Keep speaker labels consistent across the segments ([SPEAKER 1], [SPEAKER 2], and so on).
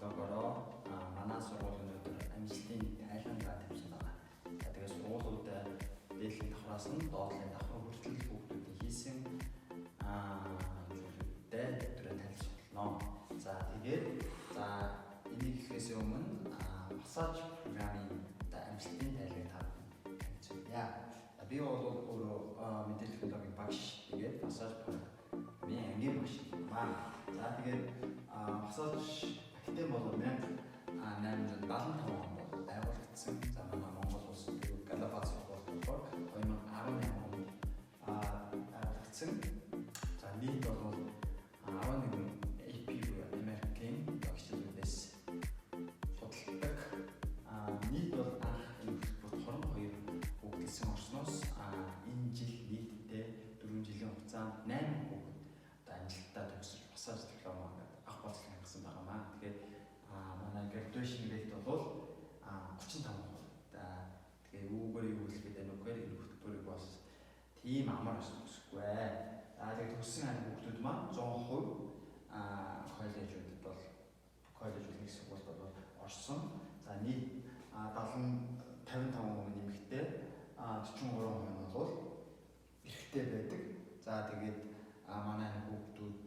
[SPEAKER 1] блогороо манай сургуулийн өнөөдөр амжилтын тайлбараа тавьсан байна. За тэгээд сургуулиуд дээдлийн давхраас нь доотлын давхар хүртэл хүүхдүүдийн хийсэн зүйлүүдтэй өдрөө танилцуулна. За тэгээд энийг ихээс өмнө массаж програмын амжилтын тайлбарыг танилцуулъя. Би бол өөрөө мэдээлэл технологийн багш. Тэгээд массаж програмын ангийн багш байна. За тэгээд массаж академи бол 1875 он бол байгуулагдсан. За манай Монгол улс Галапагос болохоор 2018 онд байгуулагдсан. За нийт бол 11 AP буюу Америкийн багшлуудаас судалдаг. Нийт бол анх энэ хөтөлбөрт 22 хүүхдэлсэн орсноос энэ жил нийтдээ 4 жилийн хугацаанд 8 хүүхэд амжилттай төгсөж массаж диплом авах болцол гаргасан байнамаа. Тэгээд манай graduation rate бол 35%. Тэгээ үүгээр юу хэлэхэд байна вэ? Энэ хөтөлбөрийг бас тийм амар өсөхгүй. Тэгээд төгссөн хүүхдүүд маань 100% коллежуудад бол коллеж үлгэх сургуульд бол орсон. За нийт 55% нэмэгтэй 43% нь бол эрэгтэй байдаг. За тэгээд манай хүүхдүүд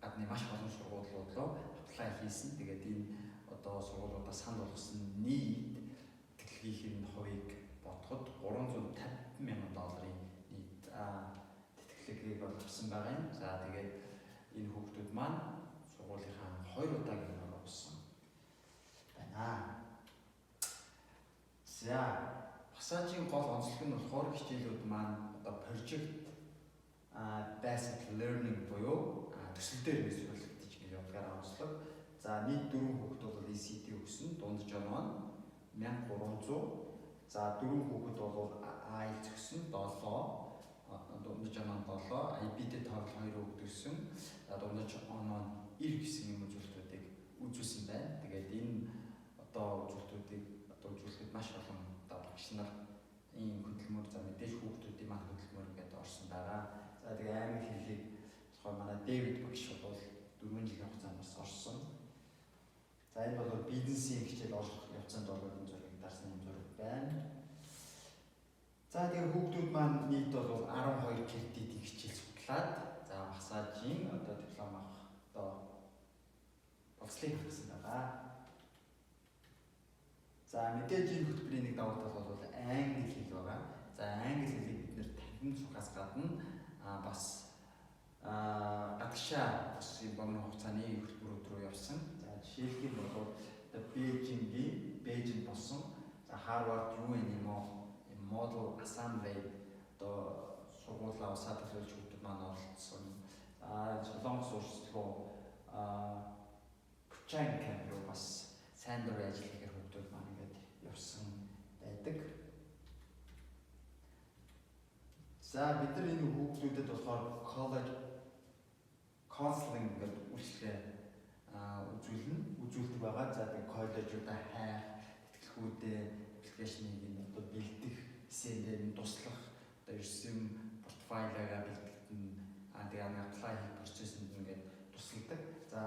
[SPEAKER 1] гадны маш олон сургуулиуд руу apply хийсэн. Тэгээд энэ одоо сургуулиудаас санд болгосон нийт тэтгэлгийн хувийг бодоход $350,000 нийт тэтгэлгийг авсан байгаа юм. За тэгээд энэ хүүхдүүд маань сургуулийнхаа 2 удаагийн ороо болсон байна. За массажийн гол онцлог нь болохоор хичээлүүд маань одоо project basic learning буюу төсөл дээр нөлөөлөгдөж явуулгаар онцлог. За нийт 4 хүүхэд бол ECT өгсөн. Дундаж оноо нь 1300. За 4 хүүхэд бол IELTS өгсөн 7. Дундаж оноо 7. IB-д тоогл 2 хүүхэд өгсөн. За дундаж оноо нь 90 гэсэн юм үзүүлэлтүүдийг үзүүлсэн байна. Тэгээд энэ одоо үзүүлэлтүүдийг одоо үзүүлэхэд маш олон одоо багш нар ийм хөдөлмөр за мэдээж хүүхдүүдийн маань хөдөлмөр гэдэг орсон байгаа. За тэгээд аймаг хэллийг болохоор манай Дэвид багш бол 4 жилийн хугацаанд бас орсон. За энэ бол бизнесийн хичээл орох явцанд бол энэ зургийг дарсан юм зураг байна. За тэгээд хүүхдүүд маань нийт бол 12 кредитийн хичээл судлаад за массажийн одоо диплом авах одоо болцлыг гаргасан байгаа. За мэдээж энэ хөтөлбөрийн нэг давуу тал бол англи хэл байгаа. За англи хэлийг бид нэр танин сухаас гадна бас гадагшаа бас юм богино хугацааны хөтөлбөрүүд рүү явсан. За жишээлбэл бол Бээжин болсон. За Harvard UNMO Model Assembly одоо сургуулаа усаад төлөвлөж хүүхдүүд маань оролцсон. Солонгос улс руу Пчанкан руу бас сайн дурын ажил хийхээр хүүхдүүд маань ингээд явсан байдаг. За бид нар энэ хүүхдүүдэд болохоор college counseling гэдэг үйлчлэгээ үзүүлдэг байгаа. За тэгээд коллежуудаа хайх, тэтгэлгүүдээ аппликейшнийг энэ одоо бэлдэх, эсэндээ туслах, одоо ерсөн портфолиогоо бэлтгэн тэгээд apply хийх процессыг ингээд тусалдаг. За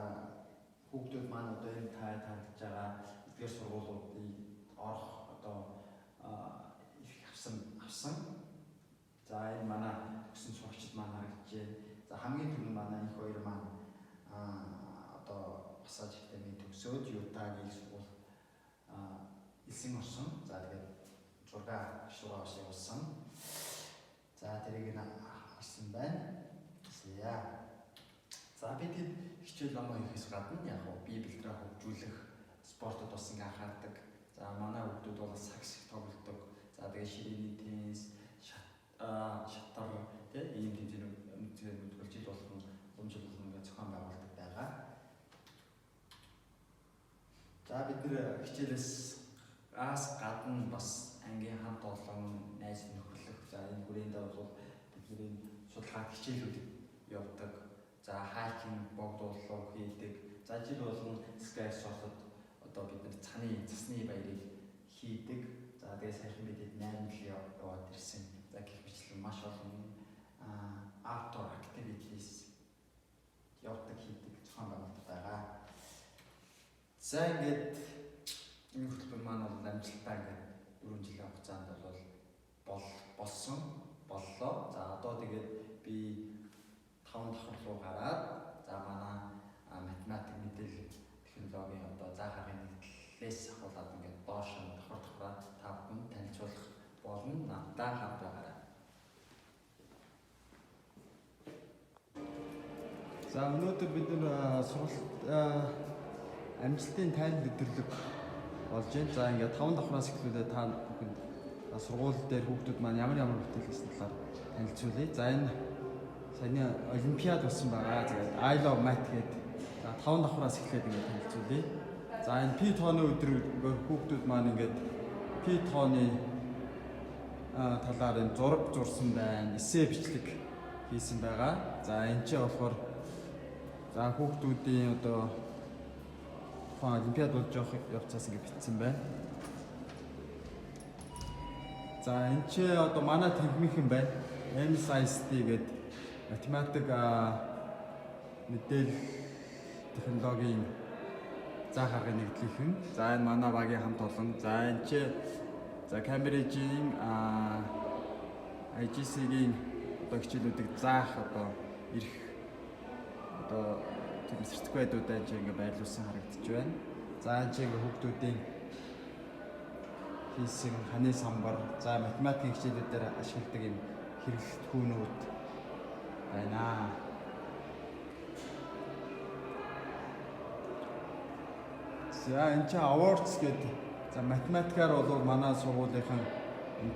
[SPEAKER 1] хүүхдүүд маань одоо энэ таагдж байгаа эдгээр сургуулиудыг орох одоо их авсан. За энэ манай төгссөн сурагчид маань харагдаж байна. За хамгийн түрүүнд манай их хоёр маань одоо массаж академийн төгсөөд Ютагийн сургууль элсэн орсон. За тэгээд 6 шугаас явуулсан. За тэрийг харсан байна. За бид хичээл номоо хийхээс гадна яг бие бэлтрээ хөгжүүлэх спортод бас ингээ анхаардаг. За манай хүүхдүүд бол сакс тоглодог. За тэгээд ширээний теннис, шатар ийм тэмцээнүүд жил болгон ингээ зохион байгуулдаг байгаа. За бид нэр хичээлээс гадна бас ангийн хамт олон найз нөхөрлөх. За энэ хүрээнд бол бидний судалгаа хичээлүүд явдаг. За хайкинг, богдуулалт хийдэг. За жил болгон Sky Soft одоо бид нар цасны баярыг хийдэг. За тэгээд сайхан бидэд 8 жил яваад ирсэн. За гэх мэтлэн маш олон outdoor activities явдаг хийдэг зохион байгуулалт байгаа. За ингээд энэ хөтөлбөр маань бол амжилттай ингээд 4 жилийн хугацаанд бол боллоо. За одоо тэгээд би 5 давхар руу гараад за манай математик мэдээлэл технологийн одоо заах аргын нэгдлээс ахуулаад ингээд доош нь давхар та бүхэнд танилцуулах болно. Надтай хамт байгаарай. За өнөөдөр бид сургалт амжилтын тайлбар нэвтрүүлэг болж байна. За ингээд 5 давхраас эхлүүлээд та бүхэнд сургууль дээр хүүхдүүд маань ямар бүтээлээс талаар танилцуулъя. За энэ саяны олимпиад болсон байгаа. Тэгээд I love math гэдэг 5 давхраас эхлээд ингээд танилцуулъя. За энэ P тооны өдөр хүүхдүүд маань ингээд P тооны талаар энэ зураг зурсан байна. Эссе бичлэг хийсэн байгаа. За энэ ч болохоор за хүүхдүүдийн одоо олимпиад болж явцаас ингэ бичсэн байна. За энэ ч одоо манай тэмхмийнхэн байна. MSIST гэдэг математик мэдээлэл технологийн заах аргын нэгдлийнхэн. За энэ манай багийн хамт олон. За энэ ч за Cambridge-ийн IGC-ийн одоо хичээлүүдийг заах одоо ирэх одоо тийм сертификатуудаа энэ ингээ байрлуулсан харагдаж байна. За энэ ингээ хүүхдүүдийн хийсэн ханы самбар, за математикийн хичээлүүдээр ашигладаг юм хэрэглэлтгүүнүүд байна. За энэ ч awards гэдэг. За математикаар бол манай сургуулийнхын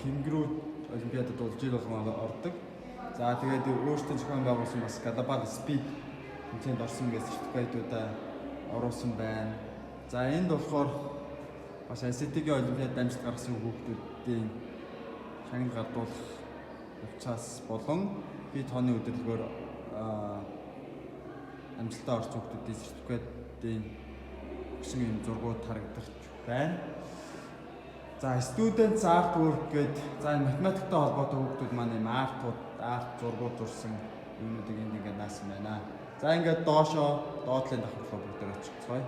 [SPEAKER 1] тэнгэрүүд олимпиадад бол жил болгон ордог. За тэгээд өөртөө зохион байгуулсан бас Global Speed тэмцээнд орсон гэсэн сертификатуудаа оруулсан байна. За энд болохоор бас ICT-ийн олимпиад амжилт гаргасан хүүхдүүдийн шагнал гардуулах явцаас болон би тооны удирдлагаар амжилттай орсон хүүхдүүдийн сертификатын өгсөн юм зургууд харагдах байна. За student art work гэдэг за математиктай холбоотой хүүхдүүд маань юм арт зургууд зурсан юмнуудыг энд ингээд наасан байна. За ингээд доотлын давхар руу бүгд очихцгаая.